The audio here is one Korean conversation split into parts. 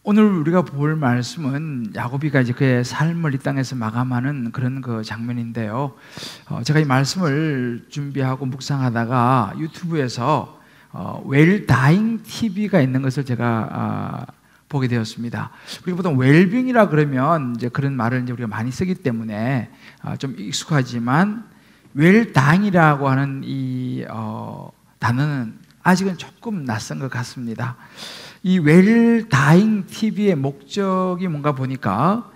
오늘 우리가 볼 말씀은 야고비가 이제 그의 삶을 이 땅에서 마감하는 그런 그 장면인데요. 제가 이 말씀을 준비하고 묵상하다가 유튜브에서 웰다잉 TV가 있는 것을 제가 보게 되었습니다. 우리가 보통 웰빙이라 그러면 이제 그런 말을 이제 우리가 많이 쓰기 때문에 좀 익숙하지만 웰다잉이라고 하는 이 단어는 아직은 조금 낯선 것 같습니다. 이 웰다잉 TV의 목적이 뭔가 보니까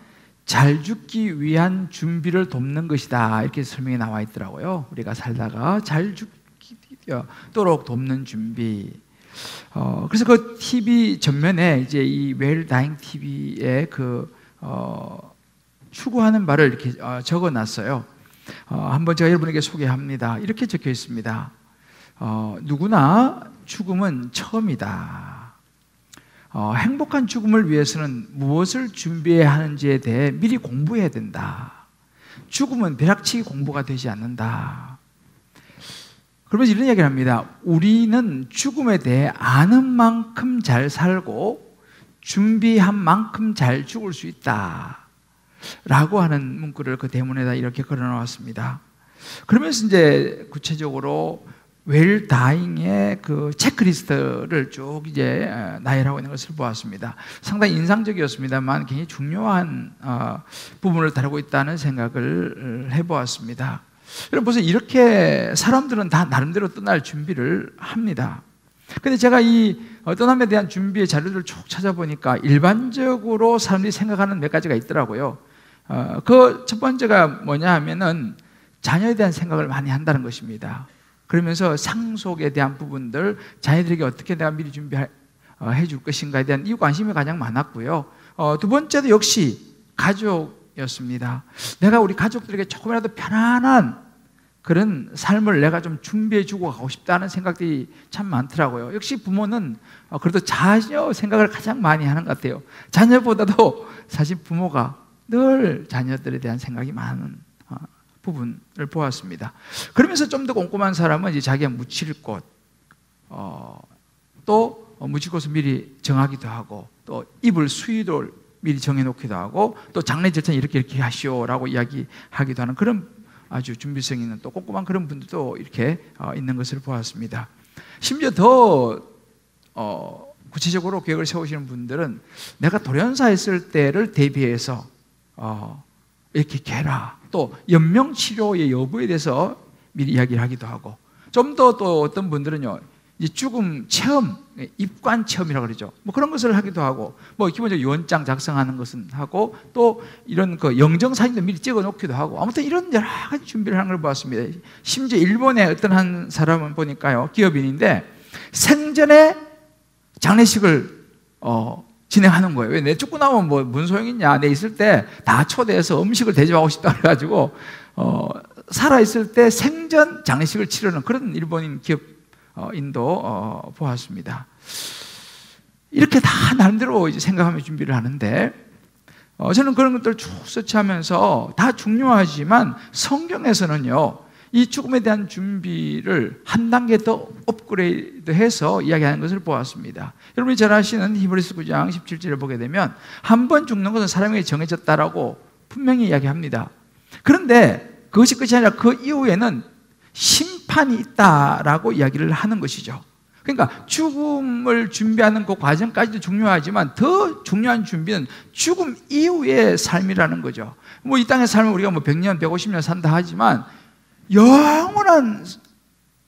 잘 죽기 위한 준비를 돕는 것이다, 이렇게 설명이 나와 있더라고요. 우리가 살다가 잘 죽도록 돕는 준비. 그래서 그 TV 전면에 이제 이 웰다잉 TV의 추구하는 바를 이렇게 적어놨어요. 한번 제가 여러분에게 소개합니다. 이렇게 적혀 있습니다. 누구나 죽음은 처음이다. 행복한 죽음을 위해서는 무엇을 준비해야 하는지에 대해 미리 공부해야 된다. 죽음은 벼락치기 공부가 되지 않는다. 그러면서 이런 이야기를 합니다. 우리는 죽음에 대해 아는 만큼 잘 살고 준비한 만큼 잘 죽을 수 있다, 라고 하는 문구를 그 대문에다 이렇게 걸어놓았습니다. 그러면서 이제 구체적으로 웰다잉의 그 체크리스트를 쭉 이제 나열하고 있는 것을 보았습니다. 상당히 인상적이었습니다만 굉장히 중요한 부분을 다루고 있다는 생각을 해보았습니다. 여러분 보세요. 이렇게 사람들은 다 나름대로 떠날 준비를 합니다. 근데 제가 이 떠남에 대한 준비의 자료를 쭉 찾아보니까 일반적으로 사람들이 생각하는 몇 가지가 있더라고요. 그 첫 번째가 뭐냐 하면은 자녀에 대한 생각을 많이 한다는 것입니다. 그러면서 상속에 대한 부분들, 자녀들에게 어떻게 내가 미리 준비해 줄 것인가에 대한 이 관심이 가장 많았고요. 두 번째도 역시 가족이었습니다. 내가 우리 가족들에게 조금이라도 편안한 그런 삶을 내가 좀 준비해 주고 가고 싶다는 생각들이 참 많더라고요. 역시 부모는 그래도 자녀 생각을 가장 많이 하는 것 같아요. 자녀보다도 사실 부모가 늘 자녀들에 대한 생각이 많은 부분을 보았습니다. 그러면서 좀 더 꼼꼼한 사람은 이제 자기가 묻힐 곳, 또 묻힐 곳을 미리 정하기도 하고, 또 입을 수위를 미리 정해놓기도 하고, 또 장례 절차는 이렇게 하시오라고 이야기하기도 하는 그런 아주 준비성 있는 또 꼼꼼한 그런 분들도 이렇게 있는 것을 보았습니다. 심지어 더 구체적으로 계획을 세우시는 분들은 내가 돌연사 있을 때를 대비해서 이렇게 해라, 또 연명치료의 여부에 대해서 미리 이야기를 하기도 하고, 좀 더 또 어떤 분들은요, 이제 죽음 체험, 입관 체험이라고 그러죠. 뭐 그런 것을 하기도 하고, 뭐 기본적으로 유언장 작성하는 것은 하고, 또 이런 그 영정 사진도 미리 찍어 놓기도 하고, 아무튼 이런 여러 가지 준비를 하는 걸 보았습니다. 심지어 일본의 어떤 한 사람은 보니까요, 기업인인데 생전에 장례식을 진행하는 거예요. 왜? 내 죽고 나면 뭐 뭔 소용있냐, 내 있을 때 다 초대해서 음식을 대접하고 싶다 그래가지고 살아있을 때 생전 장례식을 치르는 그런 일본인 기업인도 보았습니다. 이렇게 다 나름대로 이제 생각하며 준비를 하는데, 저는 그런 것들을 쭉 서치하면서 다 중요하지만 성경에서는요, 이 죽음에 대한 준비를 한 단계 더 업그레이드해서 이야기하는 것을 보았습니다. 여러분이 잘 아시는 히브리서 9장 17절을 보게 되면 한 번 죽는 것은 사람에게 정해졌다라고 분명히 이야기합니다. 그런데 그것이 끝이 아니라 그 이후에는 심판이 있다라고 이야기를 하는 것이죠. 그러니까 죽음을 준비하는 그 과정까지도 중요하지만 더 중요한 준비는 죽음 이후의 삶이라는 거죠. 뭐 이 땅의 삶을 우리가 뭐 100년, 150년 산다 하지만 영원한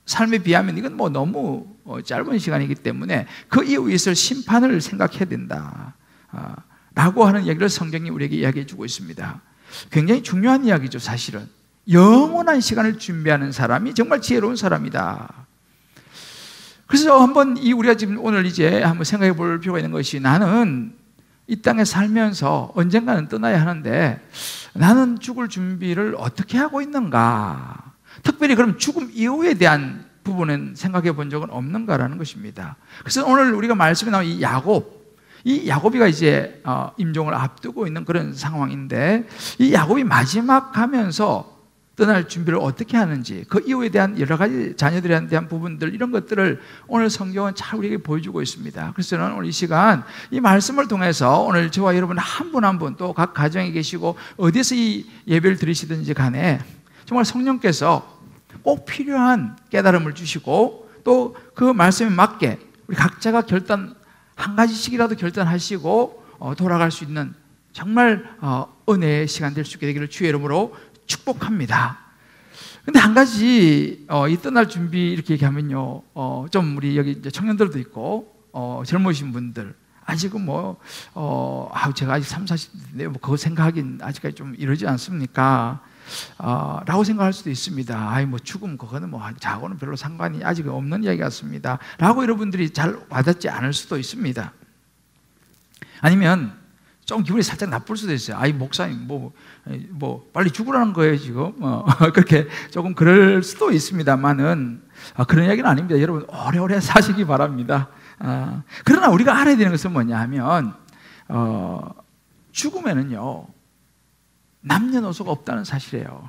삶에 비하면 이건 뭐 너무 짧은 시간이기 때문에 그 이후에 있을 심판을 생각해야 된다, 라고 하는 이야기를 성경이 우리에게 이야기해 주고 있습니다. 굉장히 중요한 이야기죠. 사실은 영원한 시간을 준비하는 사람이 정말 지혜로운 사람이다. 그래서 한번 우리가 지금 오늘 이제 한번 생각해 볼 필요가 있는 것이, 나는 이 땅에 살면서 언젠가는 떠나야 하는데 나는 죽을 준비를 어떻게 하고 있는가? 특별히 그럼 죽음 이후에 대한 부분은 생각해 본 적은 없는가라는 것입니다. 그래서 오늘 우리가 말씀에 나온 이 야곱이가 이제 임종을 앞두고 있는 그런 상황인데, 이 야곱이 마지막 가면서 떠날 준비를 어떻게 하는지, 그 이후에 대한 여러 가지 자녀들에 대한 부분들, 이런 것들을 오늘 성경은 잘 우리에게 보여주고 있습니다. 그래서 저는 오늘 이 시간 이 말씀을 통해서 오늘 저와 여러분 한 분 한 분, 또 각 가정에 계시고 어디서 이 예배를 드리시든지 간에 정말 성령께서 꼭 필요한 깨달음을 주시고, 또 그 말씀에 맞게 우리 각자가 결단 한 가지씩이라도 결단하시고 돌아갈 수 있는 정말 은혜의 시간 될 수 있게 되기를 주의 이름으로 축복합니다. 근데 한 가지 이 떠날 준비 이렇게 얘기하면요, 좀 우리 여기 이제 청년들도 있고 젊으신 분들 아직은 제가 아직 30, 40대인데 그거 생각하긴 아직까지 좀 이러지 않습니까? 라고 생각할 수도 있습니다. 죽음 그거는 저하고는 별로 상관이 아직 없는 이야기 같습니다 라고 여러분들이 잘 와닿지 않을 수도 있습니다. 아니면 좀 기분이 살짝 나쁠 수도 있어요. 목사님 빨리 죽으라는 거예요 지금. 그렇게 조금 그럴 수도 있습니다만은 그런 이야기는 아닙니다. 여러분 오래오래 사시기 바랍니다. 그러나 우리가 알아야 되는 것은 뭐냐 하면 죽음에는요 남녀노소가 없다는 사실이에요.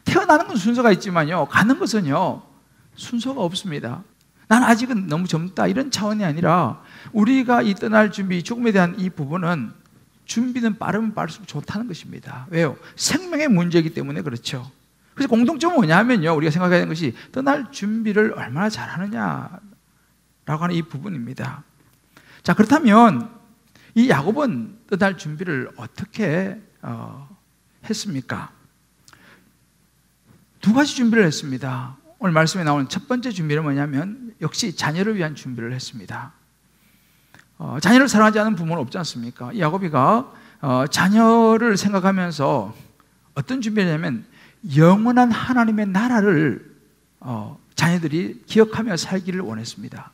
태어나는 건 순서가 있지만요, 가는 것은요 순서가 없습니다. 난 아직은 너무 젊다 이런 차원이 아니라 우리가 이 떠날 준비, 죽음에 대한 이 부분은 준비는 빠르면 빠를수록 좋다는 것입니다. 왜요? 생명의 문제이기 때문에 그렇죠. 그래서 공통점은 뭐냐 하면요, 우리가 생각해야 되는 것이 떠날 준비를 얼마나 잘하느냐라고 하는 이 부분입니다. 자, 그렇다면 이 야곱은 떠날 준비를 어떻게 했습니까? 두 가지 준비를 했습니다. 오늘 말씀에 나오는 첫 번째 준비는 뭐냐면 역시 자녀를 위한 준비를 했습니다. 자녀를 사랑하지 않는 부모는 없지 않습니까? 이 야곱이가 자녀를 생각하면서 어떤 준비를 했냐면 영원한 하나님의 나라를 자녀들이 기억하며 살기를 원했습니다.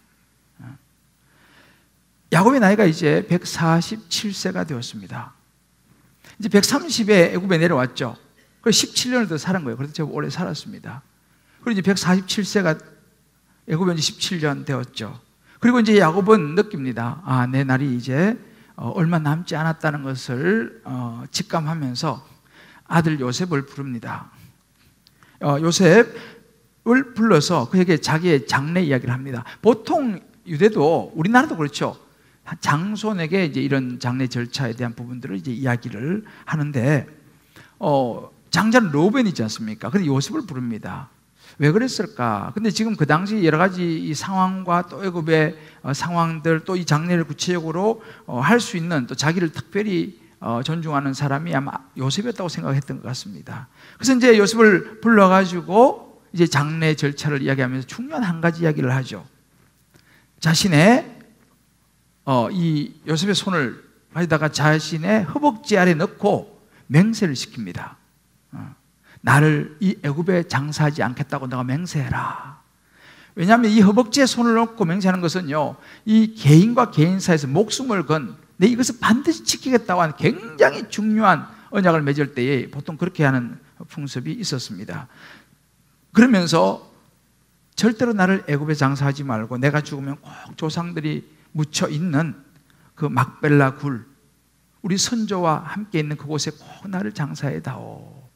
야곱의 나이가 이제 147세가 되었습니다. 이제 130에 애굽에 내려왔죠. 그래서 17년을 더 살은 거예요. 그래서 제가 오래 살았습니다. 그리고 이제 147세가 애굽에 이제 17년 되었죠. 그리고 이제 야곱은 느낍니다. 내 날이 이제 얼마 남지 않았다는 것을 직감하면서 아들 요셉을 부릅니다. 요셉을 불러서 그에게 자기의 장래 이야기를 합니다. 보통 유대도, 우리나라도 그렇죠. 장손에게 이제 이런 장례 절차에 대한 부분들을 이제 이야기를 하는데, 장자는 르우벤이지 않습니까? 그래서 요셉을 부릅니다. 왜 그랬을까? 근데 지금 그 당시 여러 가지 이 상황과 또 애굽의 상황들, 또 이 장례를 구체적으로 할 수 있는, 또 자기를 특별히 존중하는 사람이 아마 요셉이었다고 생각했던 것 같습니다. 그래서 이제 요셉을 불러가지고 이제 장례 절차를 이야기하면서 중요한 한 가지 이야기를 하죠. 자신의 이 요셉의 손을 가져다가 자신의 허벅지 아래 넣고 맹세를 시킵니다. 나를 이 애굽에 장사하지 않겠다고 너가 맹세해라. 왜냐하면 이 허벅지에 손을 넣고 맹세하는 것은요, 이 개인과 개인 사이에서 목숨을 건 내 이것을 반드시 지키겠다고 하는 굉장히 중요한 언약을 맺을 때에 보통 그렇게 하는 풍습이 있었습니다. 그러면서 절대로 나를 애굽에 장사하지 말고 내가 죽으면 꼭 조상들이 묻혀 있는 그 막벨라 굴, 우리 선조와 함께 있는 그곳에 꼭 나를 장사해 다오.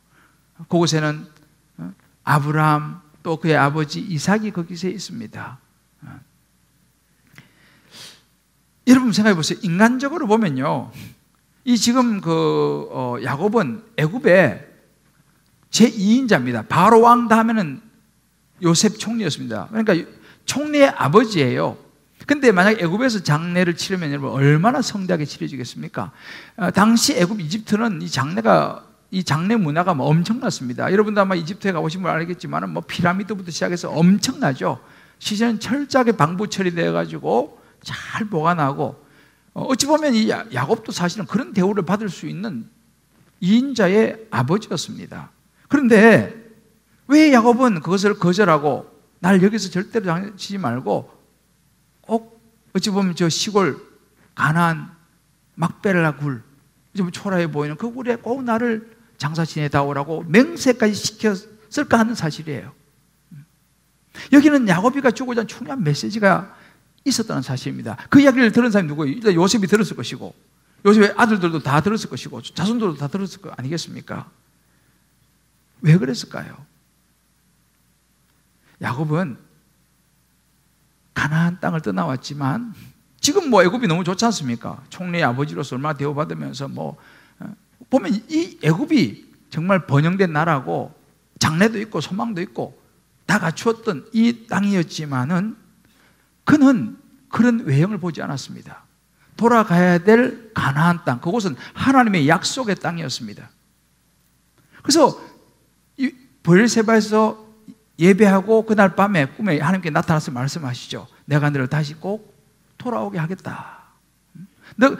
그곳에는 아브라함 또 그의 아버지 이삭이 거기서 있습니다. 여러분 생각해 보세요. 인간적으로 보면요, 이 지금 야곱은 애굽의 제2인자입니다. 바로 왕 다음에는 요셉 총리였습니다. 그러니까 총리의 아버지예요. 근데 만약 애굽에서 장례를 치르면 여러분 얼마나 성대하게 치러지겠습니까? 당시 애굽 이집트는 이 장례 문화가 엄청났습니다. 여러분도 아마 이집트에 가보신 분 알겠지만 피라미드부터 시작해서 엄청나죠. 시신은 철저하게 방부 처리되어 가지고 잘 보관하고, 어찌 보면 이 야곱도 사실은 그런 대우를 받을 수 있는 2인자의 아버지였습니다. 그런데 왜 야곱은 그것을 거절하고 날 여기서 절대로 장치지 말고 꼭 어찌 보면 저 시골 가나안 막벨라 굴, 좀 초라해 보이는 그 굴에 꼭 나를 장사 지내다오라고 맹세까지 시켰을까 하는 사실이에요. 여기는 야곱이가 주고자 하는 중요한 메시지가 있었다는 사실입니다. 그 이야기를 들은 사람이 누구예요? 일단 요셉이 들었을 것이고, 요셉의 아들들도 다 들었을 것이고, 자손들도 다 들었을 거 아니겠습니까? 왜 그랬을까요? 야곱은 가나안 땅을 떠나왔지만 지금 뭐 애굽이 너무 좋지 않습니까? 총리의 아버지로서 얼마나 대우받으면서 보면 이 애굽이 정말 번영된 나라고 장래도 있고 소망도 있고 다 갖추었던 이 땅이었지만은 그는 그런 외형을 보지 않았습니다. 돌아가야 될 가나안 땅, 그곳은 하나님의 약속의 땅이었습니다. 그래서 이 브엘세바에서 예배하고 그날 밤에 꿈에 하나님께 나타나서 말씀하시죠. 내가 너를 다시 꼭 돌아오게 하겠다.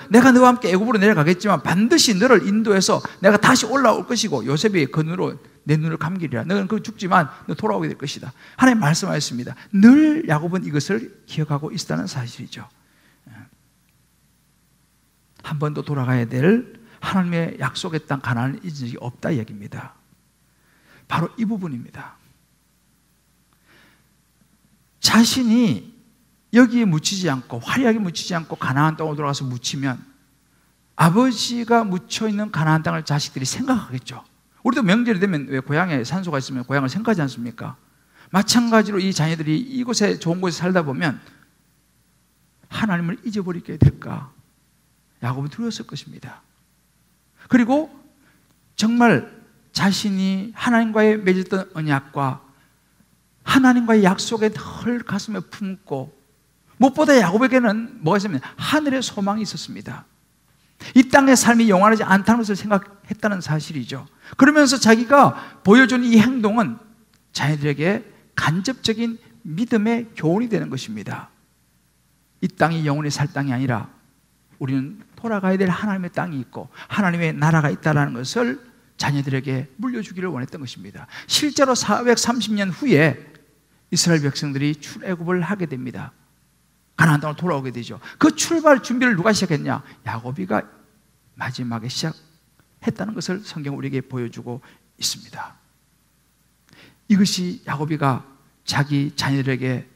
내가 너와 함께 애굽으로 내려가겠지만 반드시 너를 인도해서 내가 다시 올라올 것이고 요셉이 그 눈으로 내 눈을 감기리라. 너는 그 죽지만 너 돌아오게 될 것이다. 하나님 말씀하셨습니다. 늘 야곱은 이것을 기억하고 있다는 사실이죠. 한 번도 돌아가야 될 하나님의 약속의 땅 가나안을 잊은 적이 없다 이 얘기입니다. 바로 이 부분입니다. 자신이 여기에 묻히지 않고 화려하게 묻히지 않고 가나안 땅으로 돌아가서 묻히면 아버지가 묻혀있는 가나안 땅을 자식들이 생각하겠죠. 우리도 명절이 되면 왜 고향에 산소가 있으면 고향을 생각하지 않습니까? 마찬가지로 이 자녀들이 이곳에 좋은 곳에 살다 보면 하나님을 잊어버리게 될까? 야곱은 두려웠을 것입니다. 그리고 정말 자신이 하나님과의 맺었던 언약과 하나님과의 약속에 늘 가슴에 품고 무엇보다 야곱에게는 뭐가 있으면 하늘의 소망이 있었습니다. 이 땅의 삶이 영원하지 않다는 것을 생각했다는 사실이죠. 그러면서 자기가 보여준 이 행동은 자녀들에게 간접적인 믿음의 교훈이 되는 것입니다. 이 땅이 영원히 살 땅이 아니라 우리는 돌아가야 될 하나님의 땅이 있고 하나님의 나라가 있다는 것을 자녀들에게 물려주기를 원했던 것입니다. 실제로 430년 후에 이스라엘 백성들이 출애굽을 하게 됩니다. 가나안 땅으로 돌아오게 되죠. 그 출발 준비를 누가 시작했냐? 야곱이가 마지막에 시작했다는 것을 성경 우리에게 보여주고 있습니다. 이것이 야곱이가 자기 자녀들에게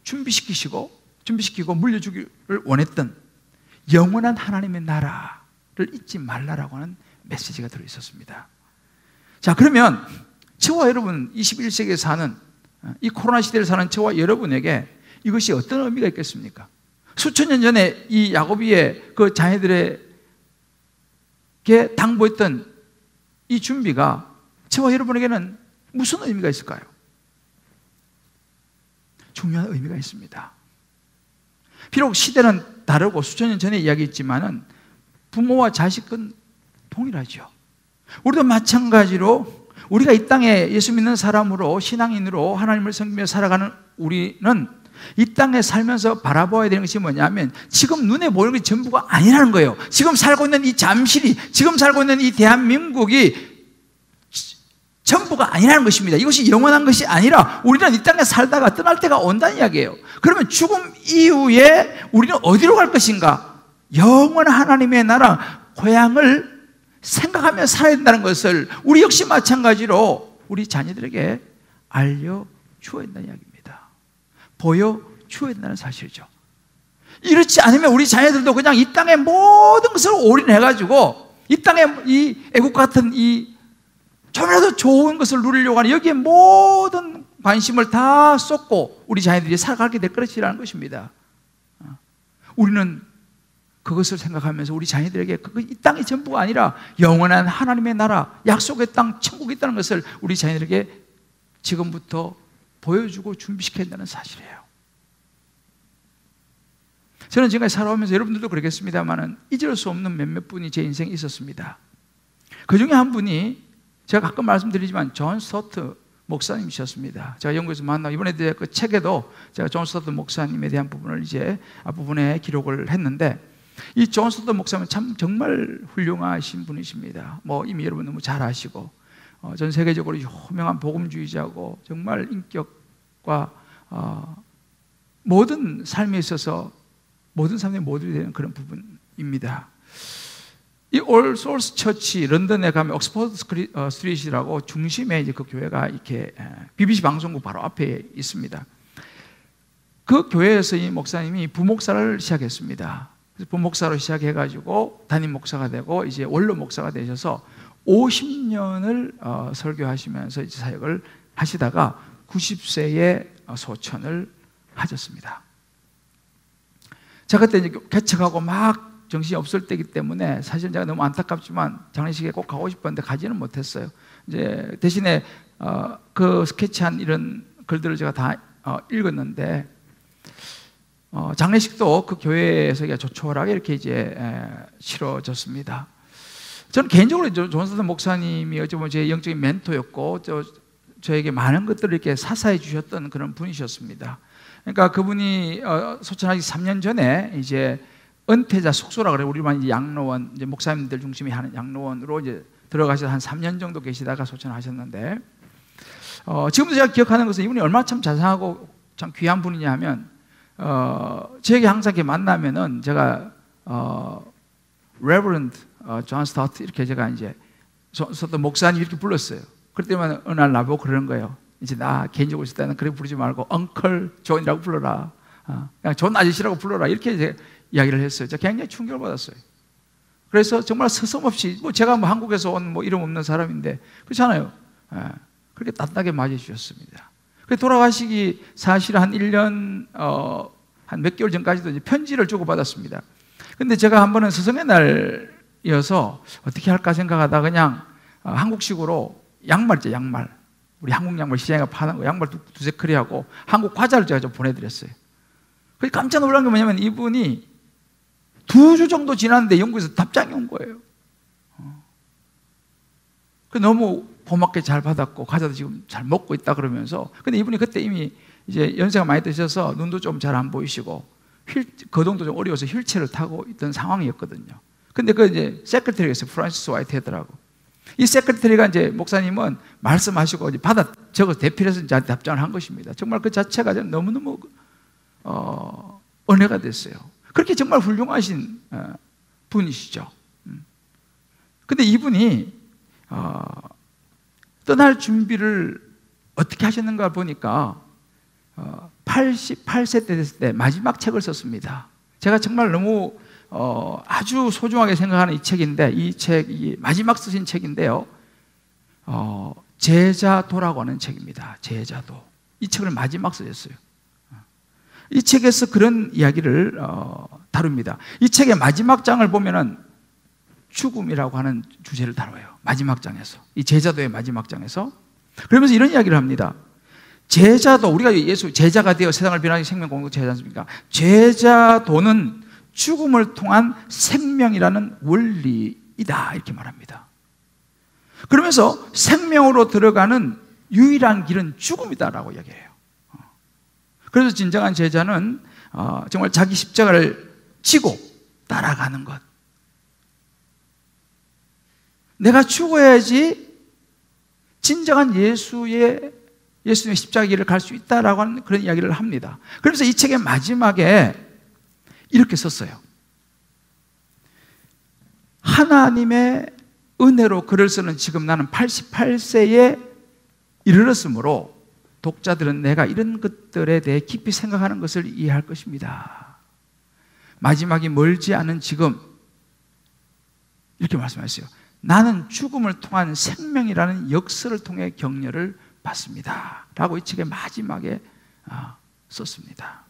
준비시키고 물려주기를 원했던 영원한 하나님의 나라를 잊지 말라라고 하는 메시지가 들어있었습니다. 자, 그러면 저와 여러분 21세기에 사는 이 코로나 시대를 사는 저와 여러분에게 이것이 어떤 의미가 있겠습니까? 수천 년 전에 이 야곱이의 그 자녀들에게 당부했던 이 준비가 저와 여러분에게는 무슨 의미가 있을까요? 중요한 의미가 있습니다. 비록 시대는 다르고 수천 년 전에 이야기했지만은 부모와 자식은 동일하죠. 우리도 마찬가지로 우리가 이 땅에 예수 믿는 사람으로 신앙인으로 하나님을 섬기며 살아가는 우리는 이 땅에 살면서 바라봐야 되는 것이 뭐냐면 지금 눈에 보이는 게 전부가 아니라는 거예요. 지금 살고 있는 이 잠실이, 지금 살고 있는 이 대한민국이 전부가 아니라는 것입니다. 이것이 영원한 것이 아니라 우리는 이 땅에 살다가 떠날 때가 온다는 이야기예요. 그러면 죽음 이후에 우리는 어디로 갈 것인가? 영원한 하나님의 나라, 고향을 생각하며 살아야 된다는 것을 우리 역시 마찬가지로 우리 자녀들에게 알려주어야 된다는 이야기입니다. 보여주어야 된다는 사실이죠. 이렇지 않으면 우리 자녀들도 그냥 이 땅의 모든 것을 올인해가지고 이 땅에 이 애국 같은 이 좀이라도 좋은 것을 누리려고 하는 여기에 모든 관심을 다 쏟고 우리 자녀들이 살아가게 될 것이라는 것입니다. 우리는 그것을 생각하면서 우리 자녀들에게 이 땅이 전부가 아니라 영원한 하나님의 나라, 약속의 땅, 천국이 있다는 것을 우리 자녀들에게 지금부터 보여주고 준비시켜야 된다는 사실이에요. 저는 지금까지 살아오면서 여러분들도 그렇겠습니다만 잊을 수 없는 몇몇 분이 제 인생에 있었습니다. 그 중에 한 분이 제가 가끔 말씀드리지만 존 스토트 목사님이셨습니다. 제가 영국에서 만나고 이번에 그 책에도 제가 존 스토트 목사님에 대한 부분을 이제 앞부분에 기록을 했는데 이 존 스토트 목사님은 참 정말 훌륭하신 분이십니다. 뭐 이미 여러분 너무 잘 아시고 전 세계적으로 유명한 복음주의자고 정말 인격과 모든 삶에 있어서 모든 사람의 모델이 되는 그런 부분입니다. 이 올 소울스 처치 런던에 가면 옥스퍼드 스트리트라고 중심에 이제 그 교회가 이렇게 BBC 방송국 바로 앞에 있습니다. 그 교회에서 이 목사님이 부목사를 시작했습니다. 그래서 부목사로 시작해가지고 담임 목사가 되고 이제 원로 목사가 되셔서 50년을 설교하시면서 이제 사역을 하시다가 90세에 소천을 하셨습니다. 제가 그때 이제 개척하고 막 정신이 없을 때이기 때문에 사실 제가 너무 안타깝지만 장례식에 꼭 가고 싶었는데 가지는 못했어요. 이제 대신에 그 스케치한 이런 글들을 제가 다 읽었는데 장례식도 그 교회에서 조촐하게 이렇게 이제 치러졌습니다. 저는 개인적으로 존슨 목사님이 어찌 보면 제 영적인 멘토였고 저에게 많은 것들을 이렇게 사사해 주셨던 그런 분이셨습니다. 그러니까 그분이 소천하기 3년 전에 이제 은퇴자 숙소라 그래요. 우리만 이제 양로원, 이제 목사님들 중심이 하는 양로원으로 이제 들어가셔서 한 3년 정도 계시다가 소천하셨는데, 지금도 제가 기억하는 것은 이분이 얼마나 참 자상하고 참 귀한 분이냐 하면, 저에게 항상 이렇게 만나면은 제가, Reverend 존 스타트 이렇게 제가 이제, 또 목사님 이렇게 불렀어요. 그럴 때만 어느 날 나보고 그러는 거예요. 이제 나 개인적으로 있을 때는 그렇게 부르지 말고, 엉클 존이라고 불러라. 그냥 존 아저씨라고 불러라. 이렇게 이제 이야기를 했어요. 제가 굉장히 충격을 받았어요. 그래서 정말 서슴없이, 제가 한국에서 온 이름 없는 사람인데, 그렇잖아요. 그렇게 따뜻하게 맞이해 주셨습니다. 돌아가시기 사실 한 1년, 한 몇 개월 전까지도 이제 편지를 주고받았습니다. 근데 제가 한 번은 스승의 날이어서 어떻게 할까 생각하다 그냥 한국식으로 양말 있죠, 양말. 우리 한국 양말 시장에 파는 거, 양말 두세 크리하고 한국 과자를 제가 좀 보내드렸어요. 깜짝 놀란 게 뭐냐면 이분이 2주 정도 지났는데 영국에서 답장이 온 거예요. 너무 고맙게 잘 받았고 과자도 지금 잘 먹고 있다 그러면서, 근데 이분이 그때 이미 이제 연세가 많이 드셔서 눈도 좀 잘 안 보이시고 거동도 좀 어려워서 휠체어를 타고 있던 상황이었거든요. 근데 그 이제 세크레터리가 있어요. 프란시스 화이트헤드라고. 이 세크레터리가 이제 목사님은 말씀하시고 이제 저거 대필해서 저한테 답장을 한 것입니다. 정말 그 자체가 너무너무 은혜가 됐어요. 그렇게 정말 훌륭하신 분이시죠. 근데 이분이 떠날 준비를 어떻게 하셨는가 보니까 88세 때 됐을 때 마지막 책을 썼습니다. 제가 정말 너무 아주 소중하게 생각하는 이 책인데, 이 책이 마지막 쓰신 책인데요, 제자도라고 하는 책입니다. 제자도. 이 책을 마지막 쓰셨어요. 이 책에서 그런 이야기를 다룹니다. 이 책의 마지막 장을 보면은 죽음이라고 하는 주제를 다뤄요. 마지막 장에서. 이 제자도의 마지막 장에서. 그러면서 이런 이야기를 합니다. 제자도, 우리가 예수 제자가 되어 세상을 변화하는 생명 공동 제자지 않습니까? 제자도는 죽음을 통한 생명이라는 원리이다. 이렇게 말합니다. 그러면서 생명으로 들어가는 유일한 길은 죽음이다라고 이야기해요. 그래서 진정한 제자는 정말 자기 십자가를 지고 따라가는 것. 내가 죽어야지 진정한 예수님의 십자가 길을 갈 수 있다라고 하는 그런 이야기를 합니다. 그래서 이 책의 마지막에 이렇게 썼어요. 하나님의 은혜로 글을 쓰는 지금 나는 88세에 이르렀으므로 독자들은 내가 이런 것들에 대해 깊이 생각하는 것을 이해할 것입니다. 마지막이 멀지 않은 지금 이렇게 말씀하셨어요. 나는 죽음을 통한 생명이라는 역사를 통해 격려를 받습니다. 라고 이 책의 마지막에 썼습니다.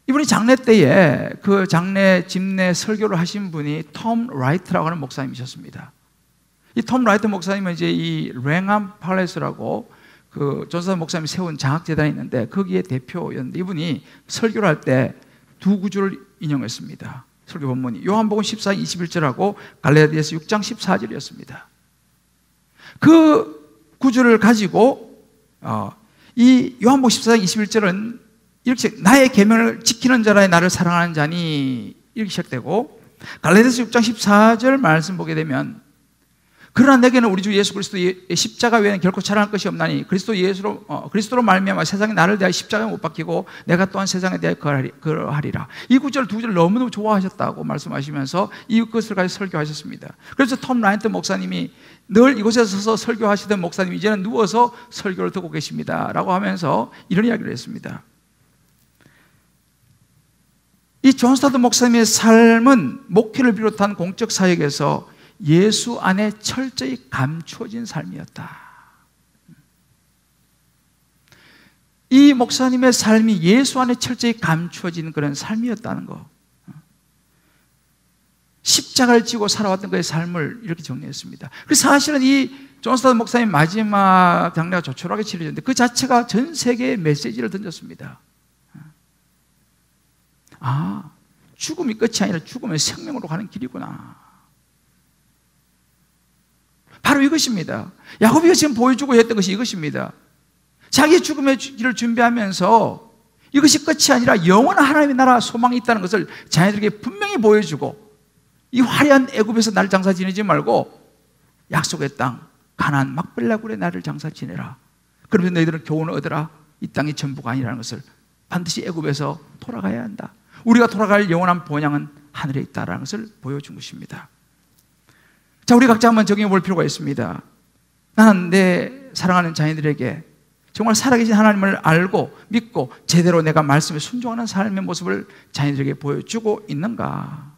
이분이 장례 때에 그 장례 집례 설교를 하신 분이 톰 라이트라고 하는 목사님이셨습니다. 이 톰 라이트 목사님은 이제 이 랭암 팔레스라고 그 존슨 목사님이 세운 장학재단이 있는데 거기에 대표였는데, 이분이 설교를 할 때 두 구절을 인용했습니다. 설교 본문이 요한복음 14장 21절하고 갈라디아서 6장 14절이었습니다. 그 구절을 가지고 이 요한복음 14장 21절은 이렇게 나의 계명을 지키는 자라에 나를 사랑하는 자니 이렇게 시작되고, 갈라디아서 6장 14절 말씀 보게 되면 그러나 내게는 우리 주 예수 그리스도의 십자가 외에는 결코 자랑할 것이 없나니 그리스도로 말미암아 세상이 나를 대하여 십자가에 못 박히고 내가 또한 세상에 대하여 그러하리라. 이 구절 두 구절 너무너무 좋아하셨다고 말씀하시면서 이것을 가지고 설교하셨습니다. 그래서 톰 라이트 목사님이 늘 이곳에서 서서 설교하시던 목사님이 이제는 누워서 설교를 듣고 계십니다 라고 하면서 이런 이야기를 했습니다. 이 존 스타트 목사님의 삶은 목회를 비롯한 공적 사역에서 예수 안에 철저히 감추어진 삶이었다. 이 목사님의 삶이 예수 안에 철저히 감추어진 그런 삶이었다는 거. 십자가를 지고 살아왔던 그의 삶을 이렇게 정리했습니다. 그래서 사실은 이 존 스타트 목사님 마지막 장례가 조촐하게 치러졌는데 그 자체가 전 세계에 메시지를 던졌습니다. 아, 죽음이 끝이 아니라 죽음은 생명으로 가는 길이구나. 바로 이것입니다. 야곱이가 지금 보여주고 했던 것이 이것입니다. 자기 죽음의 길을 준비하면서 이것이 끝이 아니라 영원한 하나님의 나라 소망이 있다는 것을 자녀들에게 분명히 보여주고, 이 화려한 애굽에서 나를 장사 지내지 말고 약속의 땅 가나안 막벨라 굴에 나를 장사 지내라. 그러면 너희들은 교훈을 얻으라. 이 땅이 전부가 아니라는 것을, 반드시 애굽에서 돌아가야 한다. 우리가 돌아갈 영원한 본향은 하늘에 있다라는 것을 보여준 것입니다. 자, 우리 각자 한번 적용해 볼 필요가 있습니다. 나는 내 사랑하는 자녀들에게 정말 살아계신 하나님을 알고 믿고 제대로 내가 말씀에 순종하는 삶의 모습을 자녀들에게 보여주고 있는가?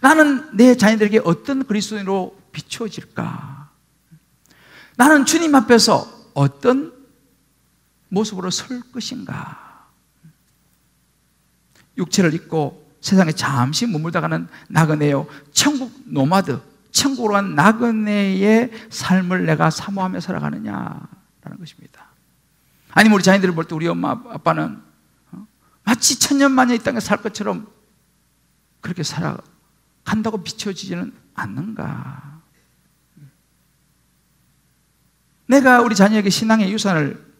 나는 내 자녀들에게 어떤 그리스도인으로 비추어질까? 나는 주님 앞에서 어떤 모습으로 설 것인가? 육체를 입고 세상에 잠시 머물다가는 나그네요, 천국 노마드, 천국으로 간 나그네의 삶을 내가 사모하며 살아가느냐라는 것입니다. 아니면 우리 자녀들을 볼 때 우리 엄마 아빠는 마치 천년만년 이 땅에 살 것처럼 그렇게 살아간다고 비춰지지는 않는가? 내가 우리 자녀에게 신앙의 유산을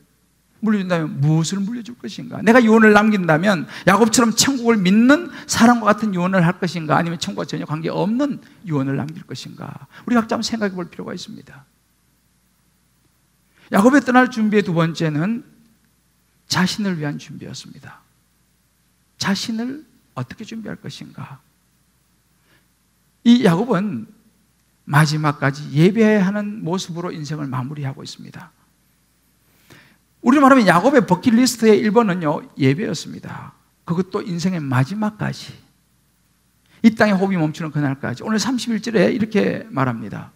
물려준다면 무엇을 물려줄 것인가? 내가 유언을 남긴다면 야곱처럼 천국을 믿는 사람과 같은 유언을 할 것인가? 아니면 천국과 전혀 관계없는 유언을 남길 것인가? 우리 각자 한번 생각해 볼 필요가 있습니다. 야곱의 떠날 준비의 두 번째는 자신을 위한 준비였습니다. 자신을 어떻게 준비할 것인가? 이 야곱은 마지막까지 예배하는 모습으로 인생을 마무리하고 있습니다. 우리로 말하면 야곱의 버킷리스트의 1번은요, 예배였습니다. 그것도 인생의 마지막까지, 이 땅의 호흡이 멈추는 그날까지. 오늘 31절에 이렇게 말합니다.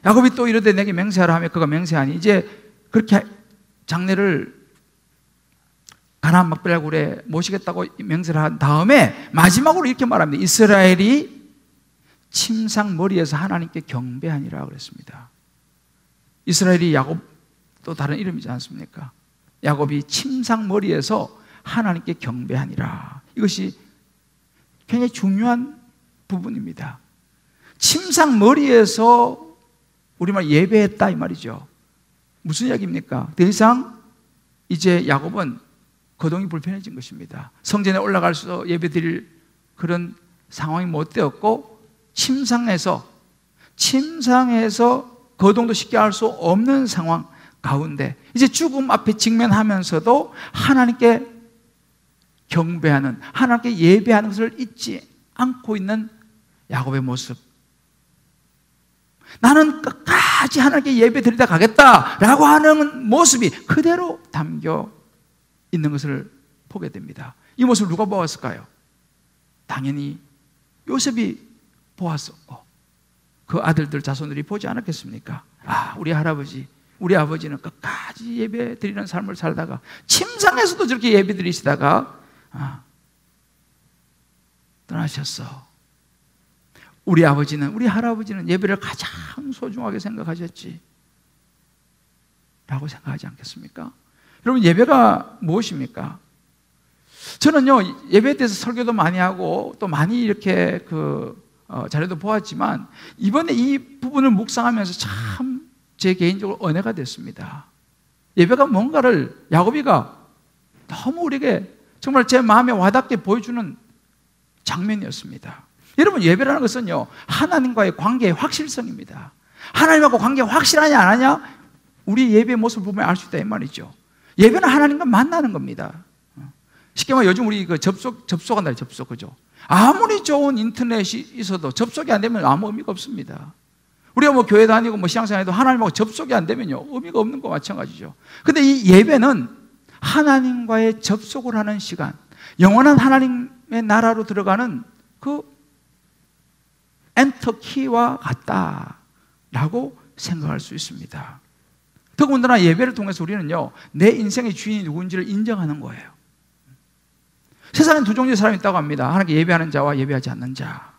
야곱이 또 이르되 내게 맹세하라 하며 그가 맹세하니, 이제 그렇게 장례를 가나안 막벨라 굴에 모시겠다고 맹세를 한 다음에 마지막으로 이렇게 말합니다. 이스라엘이 침상 머리에서 하나님께 경배하니라 그랬습니다. 이스라엘이 야곱 또 다른 이름이지 않습니까? 야곱이 침상 머리에서 하나님께 경배하니라. 이것이 굉장히 중요한 부분입니다. 침상 머리에서 우리말 예배했다 이 말이죠. 무슨 이야기입니까? 더 이상 이제 야곱은 거동이 불편해진 것입니다. 성전에 올라가서 예배드릴 그런 상황이 못 되었고, 침상에서 거동도 쉽게 할 수 없는 상황 가운데 이제 죽음 앞에 직면하면서도 하나님께 경배하는, 하나님께 예배하는 것을 잊지 않고 있는 야곱의 모습. 나는 끝까지 하나님께 예배 드리다 가겠다라고 하는 모습이 그대로 담겨 있는 것을 보게 됩니다. 이 모습을 누가 보았을까요? 당연히 요셉이 보았었고 그 아들들 자손들이 보지 않았겠습니까? 아, 우리 할아버지, 우리 아버지는 끝까지 예배 드리는 삶을 살다가 침상에서도 저렇게 예배 드리시다가 떠나셨어. 우리 아버지는, 우리 할아버지는 예배를 가장 소중하게 생각하셨지 라고 생각하지 않겠습니까? 여러분, 예배가 무엇입니까? 저는요, 예배에 대해서 설교도 많이 하고 또 많이 이렇게 자료도 보았지만 이번에 이 부분을 묵상하면서 참 제 개인적으로 은혜가 됐습니다. 예배가 뭔가를 야곱이가 너무 우리에게 정말 제 마음에 와닿게 보여주는 장면이었습니다. 여러분, 예배라는 것은요, 하나님과의 관계의 확실성입니다. 하나님하고 관계가 확실하냐 안 하냐, 우리 예배의 모습을 보면 알 수 있다 이 말이죠. 예배는 하나님과 만나는 겁니다. 쉽게 말하면 요즘 우리 접속한다, 그죠? 아무리 좋은 인터넷이 있어도 접속이 안 되면 아무 의미가 없습니다. 우리가 교회 다니고 신앙생활 해도 하나님하고 접속이 안 되면요, 의미가 없는 것과 마찬가지죠. 근데 이 예배는 하나님과의 접속을 하는 시간, 영원한 하나님 나라로 들어가는 그 엔터 키와 같다라고 생각할 수 있습니다. 더군다나 예배를 통해서 우리는요, 내 인생의 주인이 누군지를 인정하는 거예요. 세상엔 두 종류의 사람이 있다고 합니다. 하나님께 예배하는 자와 예배하지 않는 자.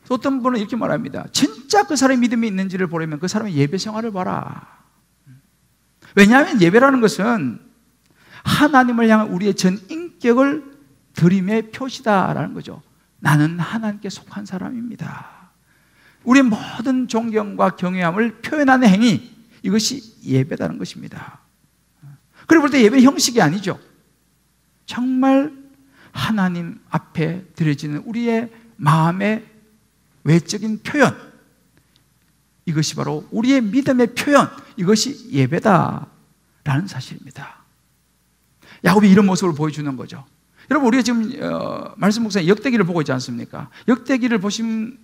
어떤 분은 이렇게 말합니다. 진짜 그 사람의 믿음이 있는지를 보려면 그 사람의 예배 생활을 봐라. 왜냐하면 예배라는 것은 하나님을 향한 우리의 전 인격을 드림의 표시다라는 거죠. 나는 하나님께 속한 사람입니다. 우리의 모든 존경과 경외함을 표현하는 행위, 이것이 예배다는 것입니다. 그리고 볼 때 예배는 형식이 아니죠. 정말 하나님 앞에 드려지는 우리의 마음의 외적인 표현, 이것이 바로 우리의 믿음의 표현, 이것이 예배다라는 사실입니다. 야곱이 이런 모습을 보여주는 거죠. 여러분, 우리가 지금 말씀 묵상에 역대기를 보고 있지 않습니까? 역대기를 보신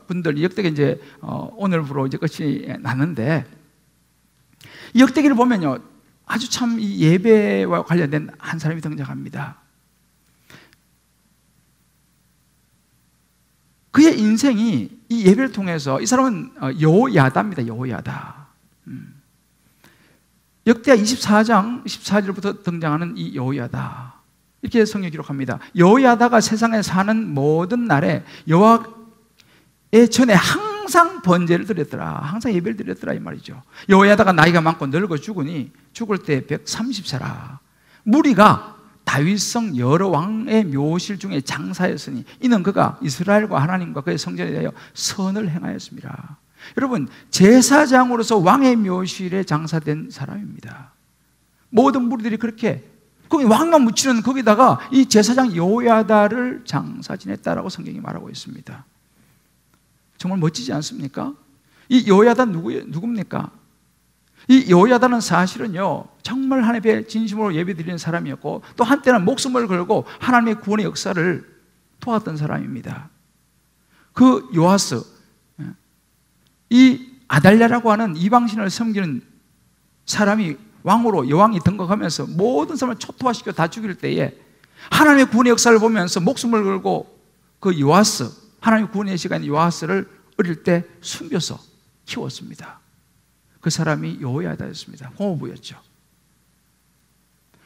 분들, 역대기 이제 오늘부로 이제 끝이 났는데, 이 역대기를 보면요, 아주 참 이 예배와 관련된 한 사람이 등장합니다. 그의 인생이 이 예배를 통해서, 이 사람은 여호야다입니다. 여호야다. 역대하 24장 14절부터 등장하는 이 여호야다, 이렇게 성경이 기록합니다. 여호야다가 세상에 사는 모든 날에 여호와의 전에 항상 번제를 드렸더라. 항상 예배를 드렸더라, 이 말이죠. 여호야다가 나이가 많고 늙어 죽으니 죽을 때 130세라. 무리가 다윗성 여러 왕의 묘실 중에 장사였으니 이는 그가 이스라엘과 하나님과 그의 성전에 대하여 선을 행하였습니다. 여러분, 제사장으로서 왕의 묘실에 장사된 사람입니다. 모든 무리들이 그렇게 거기 왕만 묻히는 거기다가 이 제사장 여호야다를 장사 지냈다라고 성경이 말하고 있습니다. 정말 멋지지 않습니까? 이 여호야다 누굽니까? 이 여호야다는 사실은요, 정말 하나님의 진심으로 예배드리는 사람이었고, 또 한때는 목숨을 걸고 하나님의 구원의 역사를 도왔던 사람입니다. 그 요아스, 이 아달랴라고 하는 이방신을 섬기는 사람이 왕으로, 여왕이 등극하면서 모든 사람을 초토화시켜 다 죽일 때에 하나님의 구원의 역사를 보면서 목숨을 걸고 그 요아스, 하나님의 구원의 시간인 요아스를 어릴 때 숨겨서 키웠습니다. 그 사람이 여호야다였습니다. 고모부였죠.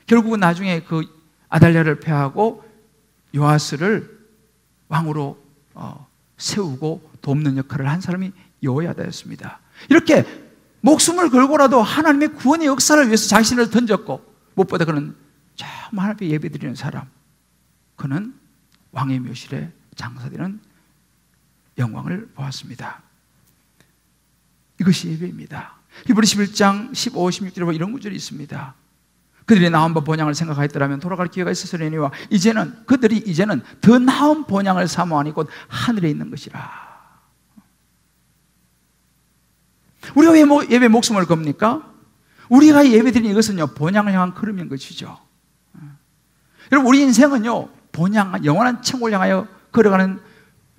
결국은 나중에 그 아달랴를 패하고 요아스를 왕으로 세우고 돕는 역할을 한 사람이 여호야다였습니다. 이렇게 목숨을 걸고라도 하나님의 구원의 역사를 위해서 자신을 던졌고, 무엇보다 그는 정말 하나님께 예배드리는 사람, 그는 왕의 묘실에 장사되는 영광을 보았습니다. 이것이 예배입니다. 히브리 11장 15, 16절에 보면 이런 구절이 있습니다. 그들이 나은 본향을 생각하였더라면 돌아갈 기회가 있었으려니와 그들이 이제는 더 나은 본향을 사모하니 곧 하늘에 있는 것이라. 우리가 왜 예배 목숨을 겁니까? 우리가 예배드리는 이것은요, 본향을 향한 걸음인 것이죠. 여러분, 우리 인생은요, 본향, 영원한 천국을 향하여 걸어가는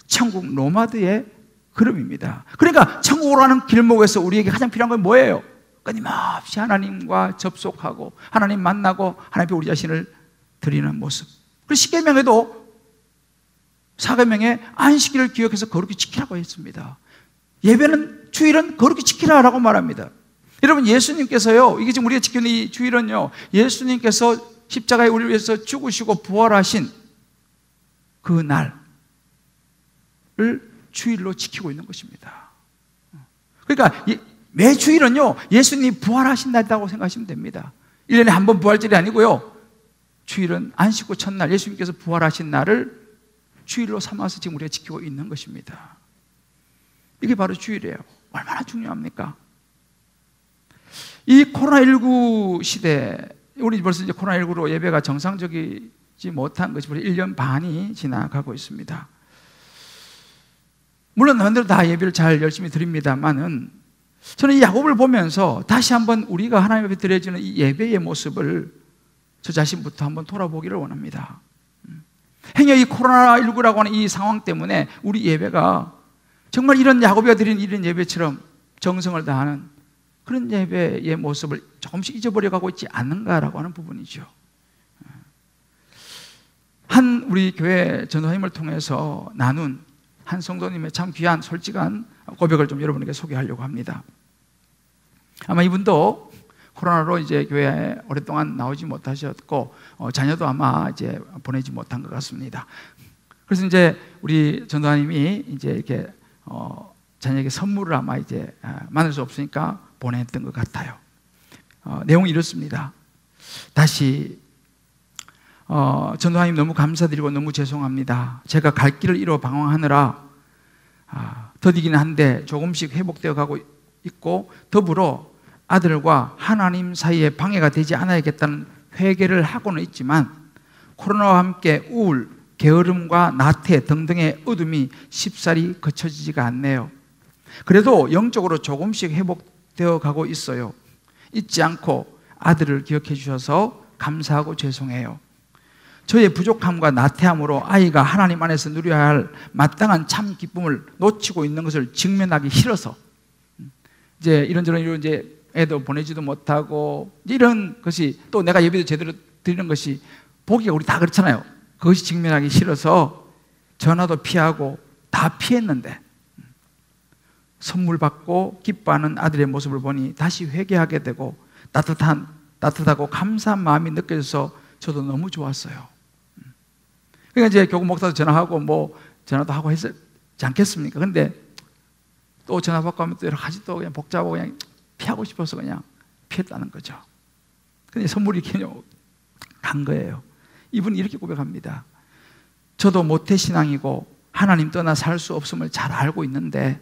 천국 노마드의 걸음입니다. 그러니까 천국으로 가는 길목에서 우리에게 가장 필요한 건 뭐예요? 끊임없이 하나님과 접속하고 하나님 만나고 하나님 앞에 우리 자신을 드리는 모습. 그리고 십계명에도 사계명에 안식일을 기억해서 거룩히 지키라고 했습니다. 예배는, 주일은 거룩히 지키라라고 말합니다. 여러분, 예수님께서요, 이게 지금 우리가 지키는 이 주일은요, 예수님께서 십자가에 우리를 위해서 죽으시고 부활하신 그 날을 주일로 지키고 있는 것입니다. 그러니까 매 주일은요, 예수님이 부활하신 날이라고 생각하시면 됩니다. 1년에 한 번 부활절이 아니고요, 주일은 안식 후 첫날 예수님께서 부활하신 날을 주일로 삼아서 지금 우리가 지키고 있는 것입니다. 이게 바로 주일이에요. 얼마나 중요합니까? 이 코로나19 시대, 우리 벌써 이제 코로나19로 예배가 정상적이지 못한 것이 벌써 1년 반이 지나가고 있습니다. 물론 남들은 다 예배를 잘 열심히 드립니다만은, 저는 이 야곱을 보면서 다시 한번 우리가 하나님 앞에 드려지는 이 예배의 모습을 저 자신부터 한번 돌아보기를 원합니다. 행여 이 코로나19라고 하는 이 상황 때문에 우리 예배가 정말 이런 야곱이가 드린 이런 예배처럼 정성을 다하는 그런 예배의 모습을 조금씩 잊어버려가고 있지 않는가라고 하는 부분이죠. 한 우리 교회 전도사님을 통해서 나눈 한 성도님의 참 귀한 솔직한 고백을 좀 여러분에게 소개하려고 합니다. 아마 이분도 코로나로 이제 교회에 오랫동안 나오지 못하셨고 자녀도 아마 이제 보내지 못한 것 같습니다. 그래서 이제 우리 전도사님이 이제 이렇게 자녀에게 선물을 아마 이제 만날 수 없으니까 보냈던 것 같아요. 내용이 이렇습니다. 다시 전도사님 너무 감사드리고 너무 죄송합니다. 제가 갈 길을 잃어 방황하느라 더디기는 한데 조금씩 회복되어 가고 있고, 더불어 아들과 하나님 사이에 방해가 되지 않아야겠다는 회개를 하고는 있지만 코로나와 함께 우울, 게으름과 나태 등등의 어둠이 쉽사리 거쳐지지가 않네요. 그래도 영적으로 조금씩 회복되어 가고 있어요. 잊지 않고 아들을 기억해 주셔서 감사하고 죄송해요. 저의 부족함과 나태함으로 아이가 하나님 안에서 누려야 할 마땅한 참 기쁨을 놓치고 있는 것을 직면하기 싫어서 이제 이런저런 이제 애도 보내지도 못하고 이런 것이, 또 내가 예배도 제대로 드리는 것이 보기가 우리 다 그렇잖아요. 그것이 직면하기 싫어서 전화도 피하고 다 피했는데 선물 받고 기뻐하는 아들의 모습을 보니 다시 회개하게 되고 따뜻하고 감사한 마음이 느껴져서 저도 너무 좋았어요. 그러니까 이제 교구 목사도 전화하고 뭐 전화도 하고 했지 않겠습니까? 근데 또 전화 받고 하면 또 여러 가지 또 그냥 복잡하고 그냥 피하고 싶어서 그냥 피했다는 거죠. 근데 선물이 그냥 간 거예요. 이분이 이렇게 고백합니다. 저도 모태신앙이고 하나님 떠나 살 수 없음을 잘 알고 있는데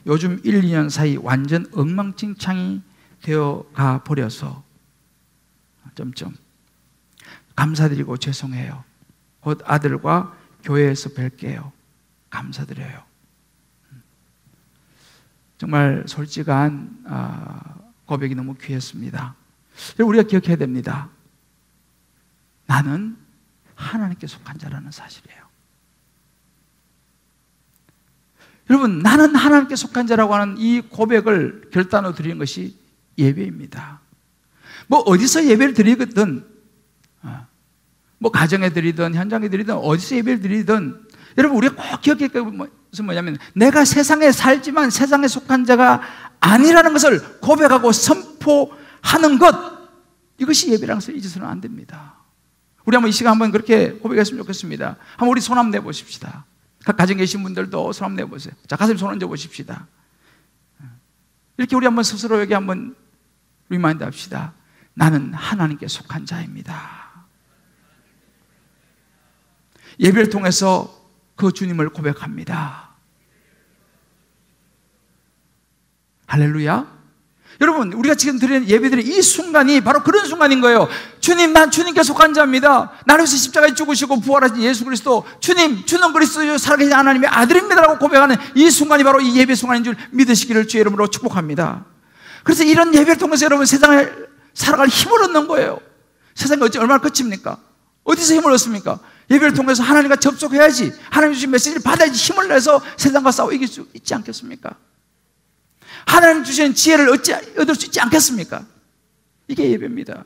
요즘 1, 2년 사이 완전 엉망진창이 되어가 버려서 감사드리고 죄송해요. 곧 아들과 교회에서 뵐게요. 감사드려요. 정말 솔직한 고백이 너무 귀했습니다. 우리가 기억해야 됩니다. 나는 하나님께 속한 자라는 사실이에요. 여러분, 나는 하나님께 속한 자라고 하는 이 고백을 결단으로 드리는 것이 예배입니다. 뭐 어디서 예배를 드리든, 뭐 가정에 드리든 현장에 드리든 어디서 예배를 드리든, 여러분 우리가 꼭 기억해야 될 것은 뭐냐면 내가 세상에 살지만 세상에 속한 자가 아니라는 것을 고백하고 선포하는 것, 이것이 예배라는 것을 잊어서는 안 됩니다. 우리 한번 이 시간 한번 그렇게 고백했으면 좋겠습니다. 한번 우리 손 한번 내보십시다. 각 가정에 계신 분들도 손 한번 내보세요. 자, 가슴에 손 얹어 보십시다. 이렇게 우리 한번 스스로에게 한번 리마인드 합시다. 나는 하나님께 속한 자입니다. 예배를 통해서 그 주님을 고백합니다. 할렐루야. 여러분, 우리가 지금 드리는 예배드리는 이 순간이 바로 그런 순간인 거예요. 주님, 난 주님께 속한 자입니다. 나를 위해서 십자가에 죽으시고 부활하신 예수 그리스도, 주님, 주는 그리스도 살아계신 하나님의 아들입니다라고 고백하는 이 순간이 바로 이 예배 순간인 줄 믿으시기를 주의 이름으로 축복합니다. 그래서 이런 예배를 통해서 여러분 세상에 살아갈 힘을 얻는 거예요. 세상이 얼마나 거칩니까? 어디서 힘을 얻습니까? 예배를 통해서 하나님과 접속해야지, 하나님 주신 메시지를 받아야지 힘을 내서 세상과 싸워 이길 수 있지 않겠습니까? 하나님 주신 지혜를 얻을 수 있지 않겠습니까? 이게 예배입니다.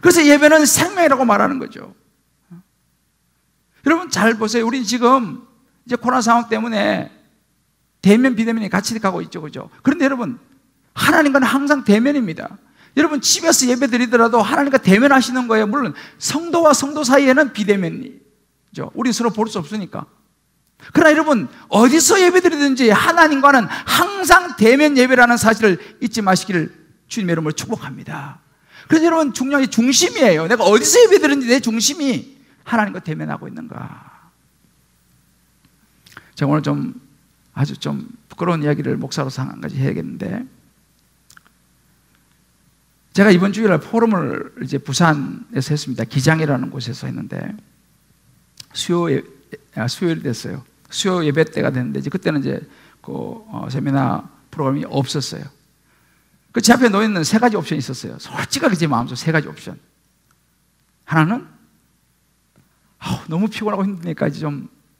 그래서 예배는 생명이라고 말하는 거죠. 여러분 잘 보세요. 우리 지금 이제 코로나 상황 때문에 대면 비대면이 같이 가고 있죠, 그죠? 그런데 여러분, 하나님과는 항상 대면입니다. 여러분 집에서 예배 드리더라도 하나님과 대면하시는 거예요. 물론 성도와 성도 사이에는 비대면이죠. 우리 서로 볼 수 없으니까. 그러나 여러분, 어디서 예배 드리든지 하나님과는 항상 대면 예배라는 사실을 잊지 마시기를 주님의 이름으로 축복합니다. 그래서 여러분, 중요한 게 중심이에요. 내가 어디서 예배 드리든지 내 중심이 하나님과 대면하고 있는가. 제가 오늘 아주 부끄러운 이야기를 목사로서 한 가지 해야겠는데, 제가 이번 주일날 포럼을 이제 부산에서 했습니다. 기장이라는 곳에서 했는데, 수요일이 됐어요. 수요 예배 때가 됐는데, 그때는 이제 세미나 프로그램이 없었어요. 제 앞에 놓여있는 세 가지 옵션이 있었어요. 솔직하게 제 마음속 세 가지 옵션. 하나는, 너무 피곤하고 힘드니까 이제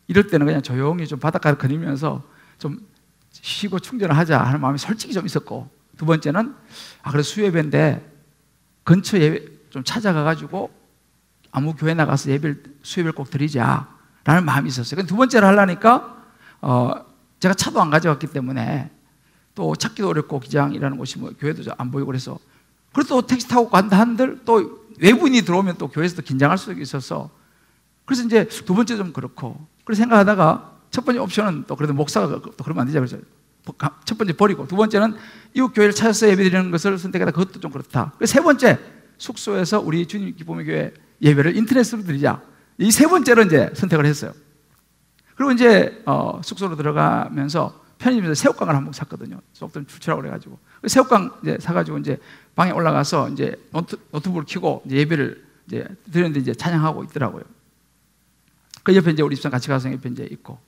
이럴 때는 그냥 조용히 바닷가를 거니면서 쉬고 충전을 하자 하는 마음이 솔직히 있었고, 두 번째는, 그래 수요 예배인데 근처 예배 찾아가가지고 아무 교회 나가서 예배를 수요일 꼭 드리자라는 마음이 있었어요. 근데 두 번째를 하려니까 제가 차도 안 가져갔기 때문에 또 찾기도 어렵고 기장이라는 곳이 뭐 교회도 안 보이고 그래서 그리고 또 택시 타고 간다 한들 또 외부인이 들어오면 또 교회에서도 긴장할 수도 있어서 그래서 이제 두 번째 좀 그렇고 그래서 생각하다가 첫 번째 옵션은 또 그래도 목사가 또 그러면 안 되죠. 그래서 첫 번째 버리고 두 번째는 이웃 교회를 찾아서 예배드리는 것을 선택하다 그것도 좀 그렇다. 그래서 세 번째 숙소에서 우리 주님 기쁨의 교회 예배를 인터넷으로 드리자. 이 세 번째로 이제 선택을 했어요. 그리고 이제 숙소로 들어가면서 편의점에서 새우깡을 한 번 샀거든요. 속도는 출출하고 그래가지고 새우깡 이제 사가지고 이제 방에 올라가서 이제 노트북을 켜고 이제 예배를 이제 드렸는데 이제 찬양하고 있더라고요. 그 옆에 이제 우리 집사람 같이 가서 옆에 이제 있고.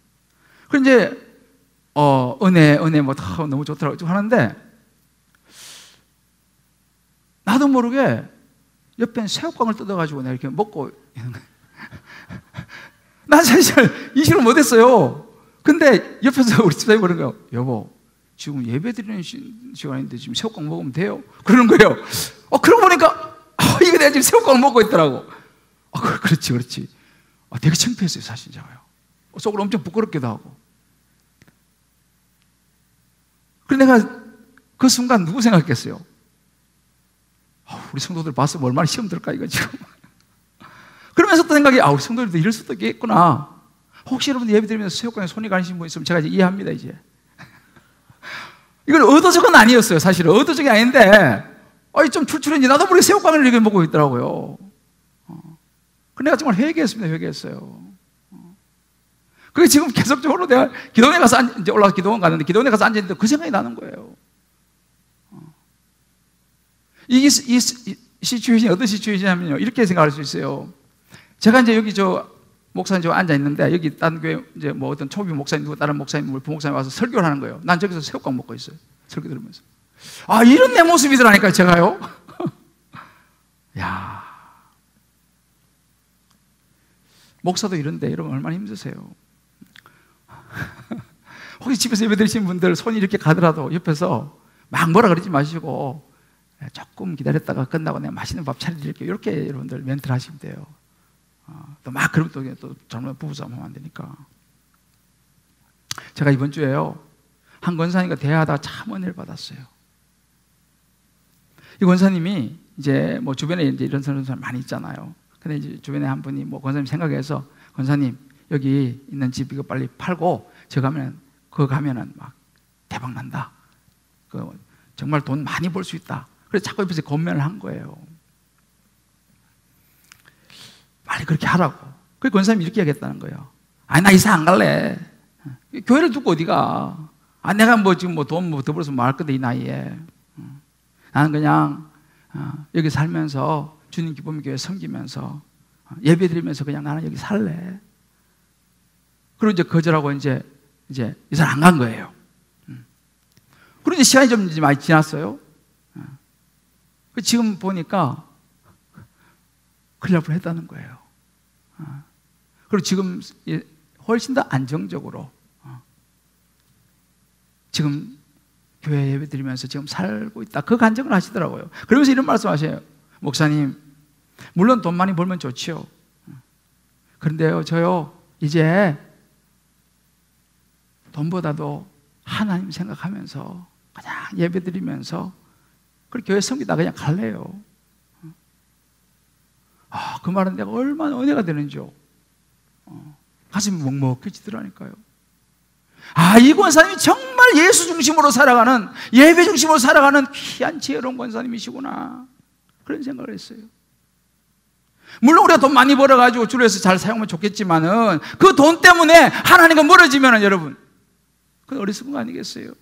그 이제 은혜 뭐 다 너무 좋더라고요. 하는데 나도 모르게 옆에 새우깡을 뜯어가지고 내가 이렇게 먹고 있는 거예요. 난 사실 인식을 못했어요. 근데 옆에서 우리 집사람이 그런 거예요. 여보, 지금 예배 드리는 시간인데 지금 새우깡 먹으면 돼요? 그러는 거예요. 그러고 보니까 이거 내가 지금 새우깡을 먹고 있더라고. 그렇지. 되게 창피했어요, 사실 제가요. 속으로 엄청 부끄럽기도 하고. 그래서 내가 그 순간 누구 생각했겠어요? 우리 성도들 봤으면 얼마나 시험 들까 이거 지금. 그러면서 또 생각이 우리 성도들도 이럴 수도 있겠구나. 혹시 여러분들 예배 드리면서 새우깡에 손이 가시는 분 있으면 제가 이제 이해합니다 이제. 이건 의도적은 아니었어요. 사실은 의도적이 아닌데 좀 출출했는지 나도 모르게 새우깡을 이렇게 먹고 있더라고요. 근데 내가 정말 회개했어요. 그게 지금 계속적으로 내가 기도원에 가서 이제 올라가서 기도원 갔는데 기도원에 가서 앉았는데 그 생각이 나는 거예요. 이 시츄에이션이 어떤 시츄에이션이냐면요. 이렇게 생각할 수 있어요. 제가 이제 여기 목사님 저 앉아 있는데 여기 딴 교회 이제 뭐 어떤 초비 목사님 누구 다른 목사님 부목사님 와서 설교를 하는 거예요. 난 저기서 새우깡 먹고 있어요. 설교 들으면서. 이런 내 모습이더라니까요, 제가요. 야, 목사도 이런데 여러분 얼마나 힘드세요. 혹시 집에서 예배 드리신 분들 손이 이렇게 가더라도 옆에서 막 뭐라 그러지 마시고 조금 기다렸다가 끝나고 내가 맛있는 밥 차려드릴게요. 이렇게 여러분들 멘트를 하시면 돼요. 또 막 그러면 또 잘못 부부싸움 하면 안 되니까. 제가 이번 주에요 한 권사님과 대화하다가 참 은혜를 받았어요. 이 권사님이 이제 뭐 주변에 이제 이런 사람 많이 있잖아요. 근데 이제 주변에 한 분이 뭐 권사님 생각해서 권사님 여기 있는 집 이거 빨리 팔고 그거 가면은 막 대박 난다. 정말 돈 많이 벌 수 있다. 그래서 자꾸 옆에서 권면을 한 거예요. 빨리 그렇게 하라고. 그래서 권사님이 이렇게 얘기했다는 거예요. 나 이사 안 갈래. 교회를 두고 어디 가. 내가 뭐 지금 뭐 돈 더 벌어서 뭐 할 건데 이 나이에. 나는 그냥 여기 살면서 주님 기쁨의 교회 섬기면서 예배 드리면서 그냥 나는 여기 살래. 그리고 이제 거절하고 이제 이사 안 간 거예요. 그리고 이제 시간이 좀 이제 많이 지났어요. 지금 보니까 큰일 날 뻔했다는 거예요. 그리고 지금 훨씬 더 안정적으로 지금 교회 예배 드리면서 지금 살고 있다. 그 간증을 하시더라고요. 그러면서 이런 말씀 하세요. 목사님, 물론 돈 많이 벌면 좋지요. 그런데요, 저요, 이제 돈보다도 하나님 생각하면서 그냥 예배 드리면서 그렇게 교회 섬기다 그냥 갈래요. 그 말은 내가 얼마나 은혜가 되는지요. 가슴이 먹먹해지더라니까요. 이 권사님이 정말 예수 중심으로 살아가는, 예배 중심으로 살아가는 귀한 지혜로운 권사님이시구나. 그런 생각을 했어요. 물론 우리가 돈 많이 벌어가지고 주로 해서 잘 사용하면 좋겠지만은 그 돈 때문에 하나님과 멀어지면은 여러분, 그건 어리석은 거 아니겠어요?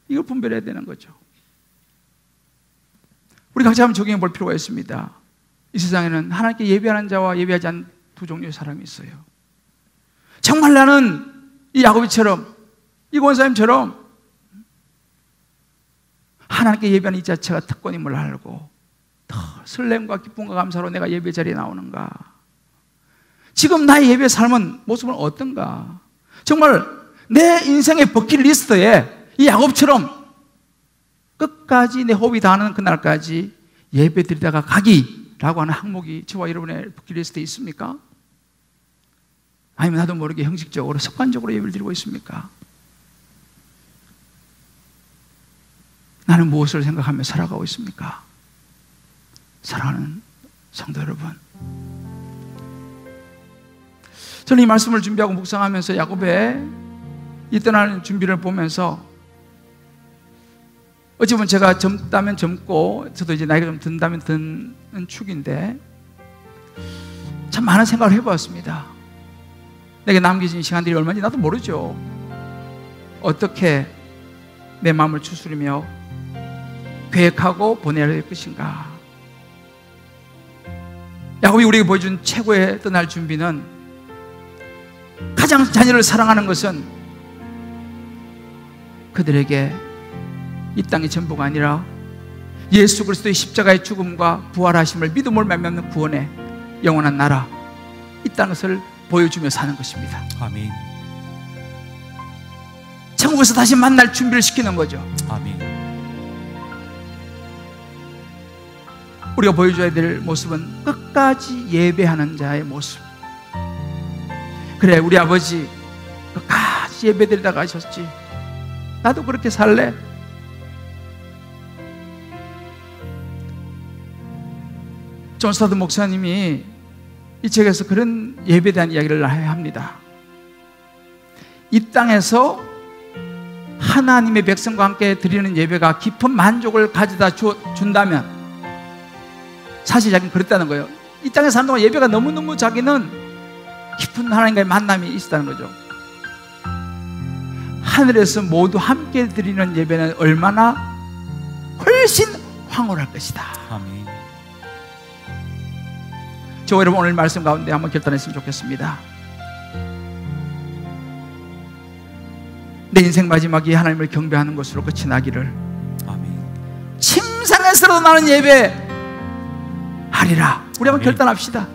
이걸 분별해야 되는 거죠. 우리 각자 한번 적용해 볼 필요가 있습니다. 이 세상에는 하나님께 예배하는 자와 예배하지 않는 두 종류의 사람이 있어요. 정말 나는 이 야고보처럼, 이 권사님처럼 하나님께 예배하는 이 자체가 특권임을 알고 더 설렘과 기쁨과 감사로 내가 예배 자리에 나오는가? 지금 나의 예배 삶은 모습은 어떤가? 정말 내 인생의 버킷리스트에 이 야곱처럼 끝까지 내 호흡이 닿는 그날까지 예배 드리다가 가기, 준비라고 하는 항목이 저와 여러분의 버킷리스트에 있습니까? 아니면 나도 모르게 형식적으로 습관적으로 예배를 드리고 있습니까? 나는 무엇을 생각하며 살아가고 있습니까? 사랑하는 성도 여러분, 저는 이 말씀을 준비하고 묵상하면서 야곱의 이 떠나는 준비를 보면서 어찌 보면 제가 젊다면 젊고 저도 이제 나이가 좀 든다면 드는 축인데 참 많은 생각을 해보았습니다. 내게 남겨진 시간들이 얼마인지 나도 모르죠. 어떻게 내 마음을 추스리며 계획하고 보내야 할 것인가. 야곱이 우리에게 보여준 최고의 떠날 준비는 가장 자녀를 사랑하는 것은 그들에게 이 땅의 전부가 아니라 예수 그리스도의 십자가의 죽음과 부활하심을 믿음으로 말미암는 구원의 영원한 나라, 이 땅을 보여주며 사는 것입니다. 아멘. 천국에서 다시 만날 준비를 시키는 거죠. 아멘. 우리가 보여줘야 될 모습은 끝까지 예배하는 자의 모습. 그래, 우리 아버지 끝까지 예배드리다 가셨지. 나도 그렇게 살래. 존 스타트 목사님이 이 책에서 그런 예배에 대한 이야기를 합니다. 이 땅에서 하나님의 백성과 함께 드리는 예배가 깊은 만족을 가져다 준다면, 사실 자기는 그랬다는 거예요. 이 땅에 사는 동안 예배가 너무너무 자기는 깊은 하나님과의 만남이 있었다는 거죠. 하늘에서 모두 함께 드리는 예배는 얼마나 훨씬 황홀할 것이다. 아멘. 저 여러분 오늘 말씀 가운데 한번 결단했으면 좋겠습니다. 내 인생 마지막이 하나님을 경배하는 것으로 끝이 나기를. 아멘. 침상에서도 나는 예배 하리라. 우리 한번 아멘. 결단합시다.